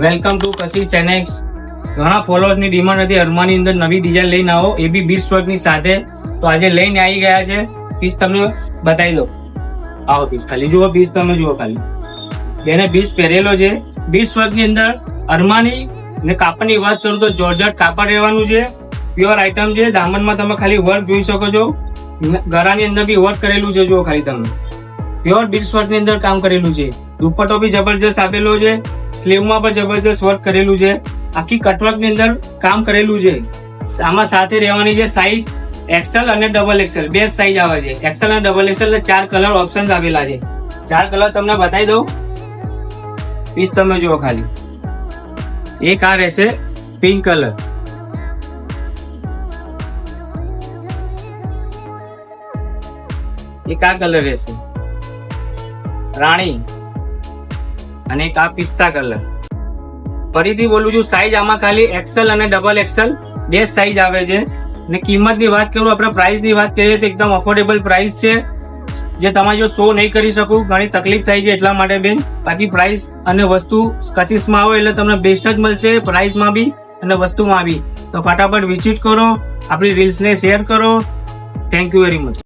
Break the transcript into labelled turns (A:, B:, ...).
A: Welcome to કશી સેનેક્સ. ઘણા ફોલોઅર્સની demand હતી અરમાની અંદર નવી ડિઝાઇન લઈને આવો, એ બી બીટ્સ વર્કની સાથે. તો આજે લઈને આવી ગયા છે. પીસ તમને બતાવી દો. આવો પીસ ખાલી જુઓ, પીસ તમે જુઓ ખાલી. બેને પીસ પહેરેલો છે બીટ્સ વર્કની અંદર અરમાની ને કાપડની વાત કરું તો જોર્જટ કાપડ રહેવાનું છે. પ્યોર આઈટમ છે. દામનમાં તમે ખાલી વર્ક જોઈ શકો છો. ગળાની અંદર બી વર્ક કરેલું છે. જુઓ ખાલી તમે, પ્યોર બીટ્સ વર્કની અંદર કામ કરેલું છે. દુપટ્ટો બી જબરજસ્ત આપેલો છે. સ્લીવમાં પણ જબરજસ્ત વર્ક કરેલું છે. આખી કટવર્કની અંદર કામ કરેલું છે. આમાં સાથે રહેવાની છે સાઈઝ એક્સેલ અને ડબલ એક્સેલ, બે સાઈઝ આવે છે. એક્સેલ અને ડબલ એક્સેલ 4 કલર ઓપ્શન આપેલા છે. 4 કલર તમને બતાવી દઉં. પીસ તમે જુઓ ખાલી. એક આ રહેશે પિંક કલર, એક આ કલર રહેશે રાણી, અને એક આ પિસ્તા કલર. ફરીથી બોલું છું, સાઈઝ આમાં ખાલી એક્સેલ અને ડબલ એક્સેલ બે સાઈઝ આવે છે. ને કિંમતની વાત કરું, આપણે પ્રાઇસની વાત કરીએ તો એકદમ અફોર્ડેબલ પ્રાઇસ છે. જે તમે જો શો નહીં કરી શકું, ઘણી તકલીફ થાય છે એટલા માટે બેન. બાકી પ્રાઇસ અને વસ્તુ કશિશમાં આવો એટલે તમને બેસ્ટ જ મળશે, પ્રાઇસમાં બી અને વસ્તુમાં બી. તો ફટાફટ વિઝિટ કરો, આપણી રીલ્સને શેર કરો. Thank you very much.